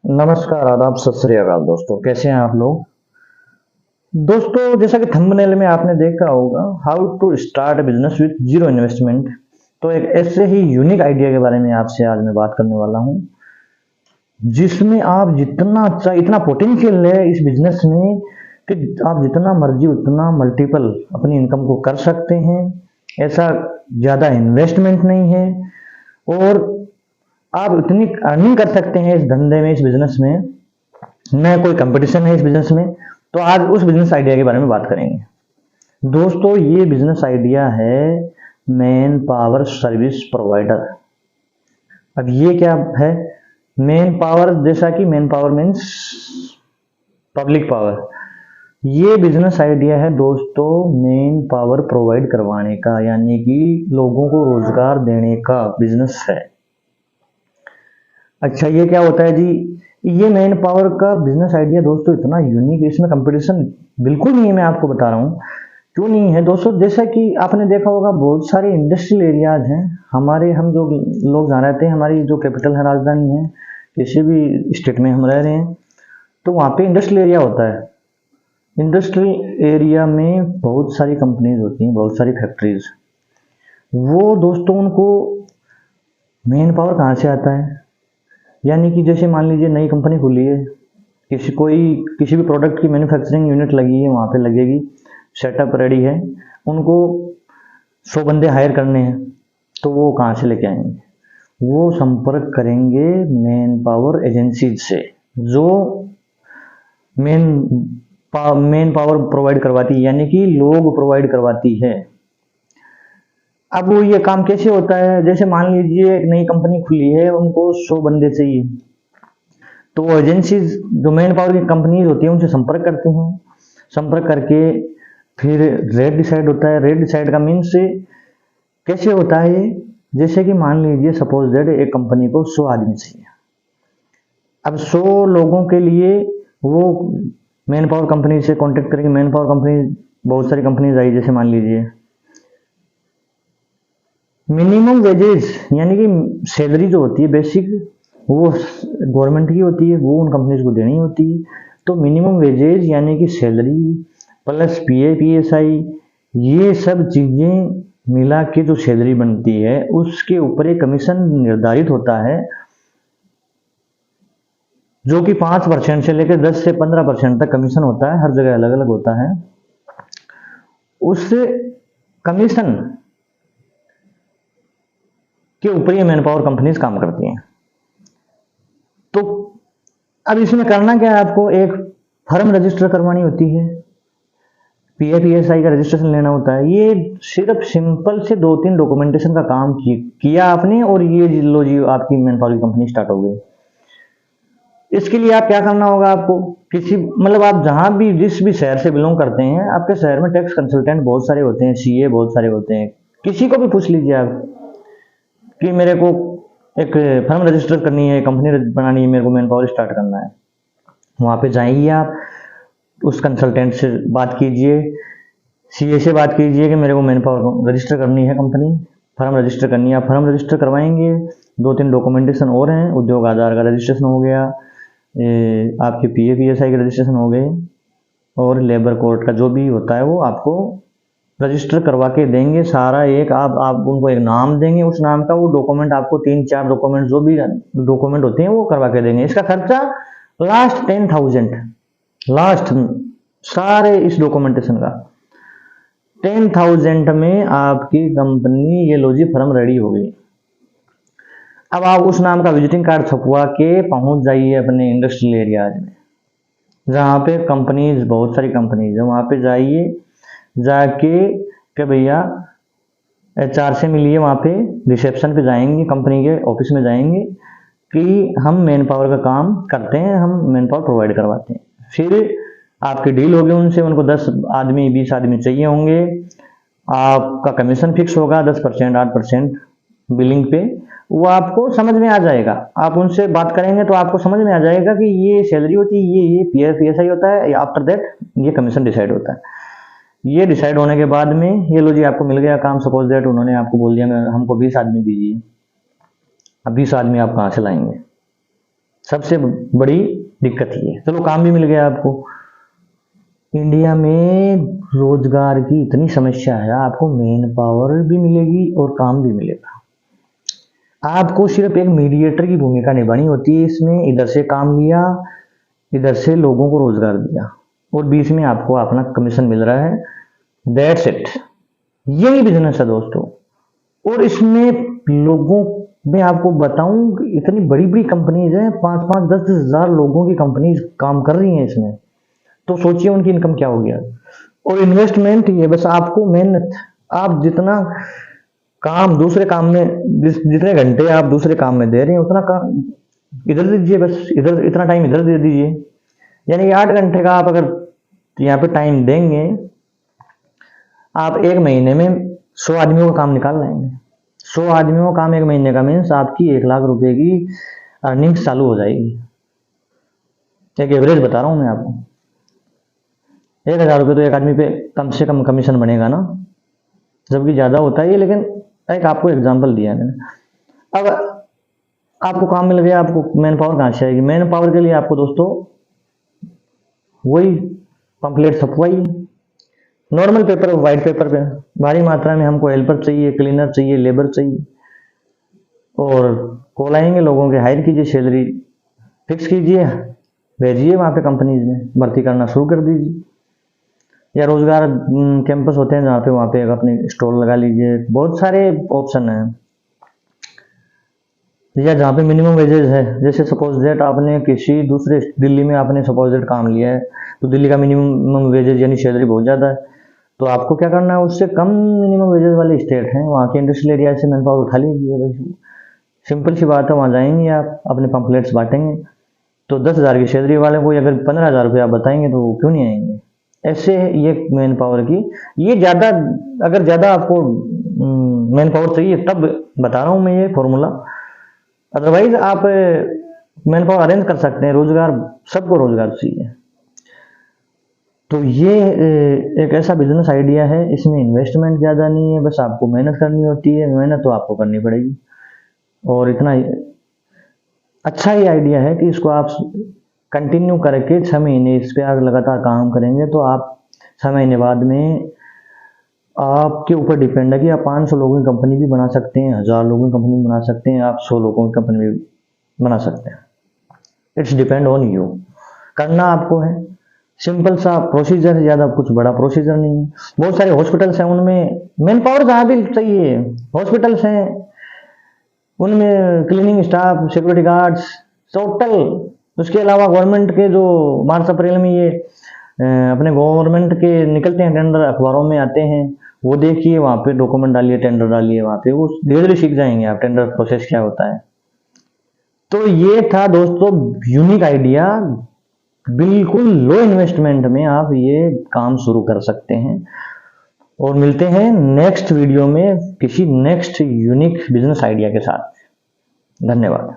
नमस्कार, आदाब, सत श्री अकाल दोस्तों, कैसे हैं आप लोग? दोस्तों, जैसा कि थंबनेल में आपने देखा होगा, how to start business with zero investment. तो एक ऐसे ही यूनिक आइडिया के बारे में आपसे आज मैं बात करने वाला हूं, जिसमें आप जितना अच्छा इतना पोटेंशियल है इस बिजनेस में कि आप जितना मर्जी उतना मल्टीपल अपनी इनकम को कर सकते हैं। ऐसा ज़्यादा इन्वेस्टमेंट नहीं है और आप इतनी अर्निंग कर सकते हैं इस धंधे में, इस बिजनेस में। न कोई कंपटीशन है इस बिजनेस में। तो आज उस बिजनेस आइडिया के बारे में बात करेंगे। दोस्तों, ये बिजनेस आइडिया है मैन पावर सर्विस प्रोवाइडर। अब ये क्या है? मैन पावर, जैसा कि man power means public power. ये बिजनेस आइडिया है दोस्तों मैन पावर प्रोवाइड करवाने का, यानी कि लोगों को रोजगार देने का बिजनेस है। अच्छा, ये क्या होता है जी? ये मैन पावर का बिजनेस आइडिया दोस्तों इतना यूनिक है, इसमें कंपटीशन बिल्कुल नहीं है। मैं आपको बता रहा हूँ क्यों नहीं है दोस्तों। जैसा कि आपने देखा होगा, बहुत सारे इंडस्ट्रियल एरियाज हैं हमारे, हम जो लोग जहाँ रहते हैं, हमारी जो कैपिटल है, राजधानी है, किसी भी स्टेट में हम रह रहे हैं, तो वहाँ पे इंडस्ट्रियल एरिया होता है। इंडस्ट्रियल एरिया में बहुत सारी कंपनीज होती हैं, बहुत सारी फैक्ट्रीज। वो दोस्तों, उनको मैन पावर कहाँ से आता है? यानी कि जैसे मान लीजिए नई कंपनी खुली है, किसी भी प्रोडक्ट की मैन्युफैक्चरिंग यूनिट लगी है, वहाँ पे लगेगी, सेटअप रेडी है, उनको 100 बंदे हायर करने हैं, तो वो कहाँ से लेके आएंगे? वो संपर्क करेंगे मैन पावर एजेंसीज से, जो मेन पावर प्रोवाइड करवाती है, यानी कि लोग प्रोवाइड करवाती है। अब वो ये काम कैसे होता है? जैसे मान लीजिए एक नई कंपनी खुली है, उनको 100 बंदे चाहिए, तो वो एजेंसीज जो मैन पावर की कंपनीज होती है उनसे संपर्क करते हैं। संपर्क करके फिर रेट डिसाइड होता है। रेट डिसाइड का मीन्स कैसे होता है ये? जैसे कि मान लीजिए सपोज दैट एक कंपनी को 100 आदमी चाहिए। अब 100 लोगों के लिए वो मैन पावर कंपनी से कांटेक्ट करेंगे। मैन पावर कंपनी, बहुत सारी कंपनीज आई, जैसे मान लीजिए मिनिमम वेजेस, यानी कि सैलरी जो होती है बेसिक, वो गवर्नमेंट की होती है, वो उन कंपनीज को देनी होती है। तो मिनिमम वेजेस यानी कि सैलरी प्लस पीए पीएसआई, ये सब चीजें मिला के जो सैलरी बनती है, उसके ऊपर एक कमीशन निर्धारित होता है, जो कि 5% से लेकर 10 से 15% तक कमीशन होता है। हर जगह अलग अलग होता है। उस कमीशन के ऊपर ये मैन पावर कंपनीज काम करती हैं। तो अब इसमें करना क्या है? आपको एक फर्म रजिस्टर करवानी होती है, पीएफईएसआई का रजिस्ट्रेशन लेना होता है। ये सिर्फ सिंपल से 2-3 डॉक्यूमेंटेशन का काम किया आपने, और ये लो जी, आपकी मैन पावर की कंपनी स्टार्ट हो गई। इसके लिए आप क्या करना होगा? आपको किसी, मतलब आप जहां भी, जिस भी शहर से बिलोंग करते हैं, आपके शहर में टैक्स कंसल्टेंट बहुत सारे होते हैं, सीए बहुत सारे होते हैं। किसी को भी पूछ लीजिए आप कि मेरे को एक फर्म रजिस्टर करनी है, कंपनी बनानी है, मेरे को मैन पावर स्टार्ट करना है। वहाँ पे जाइए आप, उस कंसल्टेंट से बात कीजिए, सीए से बात कीजिए कि मेरे को मैन पावर रजिस्टर करनी है, कंपनी फर्म रजिस्टर करनी है। आप फर्म रजिस्टर करवाएंगे। 2-3 डॉक्यूमेंटेशन और हैं, उद्योग आधार का रजिस्ट्रेशन हो गया, आपके पीएफईएसआई के रजिस्ट्रेशन हो गए, और लेबर कोर्ट का जो भी होता है वो आपको रजिस्टर करवा के देंगे सारा। एक आप उनको एक नाम देंगे, उस नाम का वो डॉक्यूमेंट आपको 3-4 डॉक्यूमेंट, जो भी डॉक्यूमेंट होते हैं वो करवा के देंगे। इसका खर्चा लास्ट 10,000, लास्ट सारे इस डॉक्यूमेंटेशन का 10,000 में आपकी कंपनी, ये लो जी, फर्म रेडी हो गई। अब आप उस नाम का विजिटिंग कार्ड छपवा के पहुंच जाइए अपने इंडस्ट्रियल एरियाज में, जहाँ पे कंपनीज, बहुत सारी कंपनीज है, वहाँ पे जाइए। जाके कि भैया एचआर से मिलिए, वहाँ पे रिसेप्शन पे जाएंगे, कंपनी के ऑफिस में जाएंगे कि हम मैन पावर का काम करते हैं, हम मैन पावर प्रोवाइड करवाते हैं। फिर आपकी डील होगी उनसे, उनको 10 आदमी 20 आदमी चाहिए होंगे। आपका कमीशन फिक्स होगा 10%, 8% बिलिंग पे। वो आपको समझ में आ जाएगा। आप उनसे बात करेंगे तो आपको समझ में आ जाएगा कि ये सैलरी होती है, ये पीएफईएसआई होता है, आफ्टर दैट ये कमीशन डिसाइड होता है। ये डिसाइड होने के बाद में, ये लो जी, आपको मिल गया काम। सपोज दैट उन्होंने आपको बोल दिया हमको 20 आदमी दीजिए। अब 20 आदमी आप कहाँ से लाएंगे? सबसे बड़ी दिक्कत ये है। चलो काम भी मिल गया आपको। इंडिया में रोजगार की इतनी समस्या है, आपको मेन पावर भी मिलेगी और काम भी मिलेगा। आपको सिर्फ एक मीडिएटर की भूमिका निभानी होती है इसमें, इधर से काम लिया, इधर से लोगों को रोजगार दिया और बीच में आपको अपना कमीशन मिल रहा है। दैट्स इट, यही बिजनेस है दोस्तों। और इसमें लोगों में आपको बताऊं, इतनी बड़ी बड़ी कंपनीज हैं, 5-5, 10 हजार लोगों की कंपनीज काम कर रही हैं इसमें, तो सोचिए उनकी इनकम क्या होगी। और इन्वेस्टमेंट ये बस आपको मेहनत, आप जितना काम दूसरे काम में, जितने घंटे आप दूसरे काम में दे रहे हैं उतना काम इधर दीजिए, बस इधर इतना टाइम इधर दे दीजिए। यानी 8 घंटे का आप अगर यहाँ पे टाइम देंगे, आप एक महीने में 100 आदमियों का काम निकाल लाएंगे। 100 आदमियों का काम एक महीने का मीन्स आपकी 1 लाख रुपए की अर्निंग्स चालू हो जाएगी। एक एवरेज बता रहा हूँ मैं आपको। 1000 रुपये तो एक आदमी पे कम से कम कमीशन बनेगा ना, जबकि ज़्यादा होता है ये, लेकिन एक आपको एग्जांपल दिया मैंने। अब आपको काम मिल गया, आपको मैन पावर कहाँ से आएगी? मैन पावर के लिए आपको दोस्तों वही पंपलेट छपवाई, नॉर्मल पेपर, वाइट पेपर पे भारी मात्रा में हमको हेल्पर चाहिए, क्लीनर चाहिए, लेबर चाहिए, और कॉल आएंगे लोगों के, हायर कीजिए, सैलरी फिक्स कीजिए, भेजिए वहाँ पे कंपनीज में, भर्ती करना शुरू कर दीजिए। या रोजगार कैंपस होते हैं जहाँ पे, वहाँ पे अपने स्टॉल लगा लीजिए, बहुत सारे ऑप्शन हैं। या जहाँ पे मिनिमम वेजेस है, जैसे सपोज दैट आपने किसी दूसरे दिल्ली में आपने सपोज दैट काम लिया है, तो दिल्ली का मिनिमम वेजेस यानी सैलरी बहुत ज़्यादा है, तो आपको क्या करना है, उससे कम मिनिमम वेजेस वाले स्टेट हैं, वहाँ के इंडस्ट्रियल एरिया से मैन पावर उठा लीजिए भाई। सिंपल सी बात है, वहाँ जाएंगे आप, अपने पंपलेट्स बांटेंगे, तो 10,000 की सैलरी वाले को अगर 15,000 रुपये आप बताएंगे तो वो क्यों नहीं आएंगे। ऐसे ये मैन पावर की, ये ज़्यादा, अगर ज़्यादा आपको मैन पावर चाहिए तब बता रहा हूँ मैं ये फॉर्मूला, अदरवाइज आप मैन पावर अरेंज कर सकते हैं। रोजगार, सबको रोजगार चाहिए। तो ये एक ऐसा बिजनेस आइडिया है, इसमें इन्वेस्टमेंट ज़्यादा नहीं है, बस आपको मेहनत करनी होती है। मेहनत तो आपको करनी पड़ेगी, और इतना अच्छा ही आइडिया है कि इसको आप कंटिन्यू करके 6 महीने इस पर आप लगातार काम करेंगे, तो आप 6 महीने बाद में आपके ऊपर डिपेंड है कि आप 500 लोगों की कंपनी भी बना सकते हैं, 1000 लोगों की कंपनी बना सकते हैं, आप 100 लोगों की कंपनी भी बना सकते हैं। It's depend on you. करना आपको है, सिंपल सा प्रोसीजर है, ज़्यादा कुछ बड़ा प्रोसीजर नहीं है। बहुत सारे हॉस्पिटल्स हैं, उनमें मैन पावर जहाँ भी चाहिए, हॉस्पिटल्स हैं उनमें cleaning staff, security guards, total. उसके अलावा गवर्नमेंट के जो मार्च अप्रैल में ये अपने गवर्नमेंट के निकलते हैं टेंडर, अखबारों में आते हैं, वो देखिए, वहाँ पे डॉक्यूमेंट डालिए, टेंडर डालिए, वहाँ पे वो धीरे धीरे सीख जाएंगे आप टेंडर प्रोसेस क्या होता है। तो ये था दोस्तों यूनिक आइडिया, बिल्कुल लो इन्वेस्टमेंट में आप ये काम शुरू कर सकते हैं। और मिलते हैं नेक्स्ट वीडियो में किसी नेक्स्ट यूनिक बिजनेस आइडिया के साथ। धन्यवाद।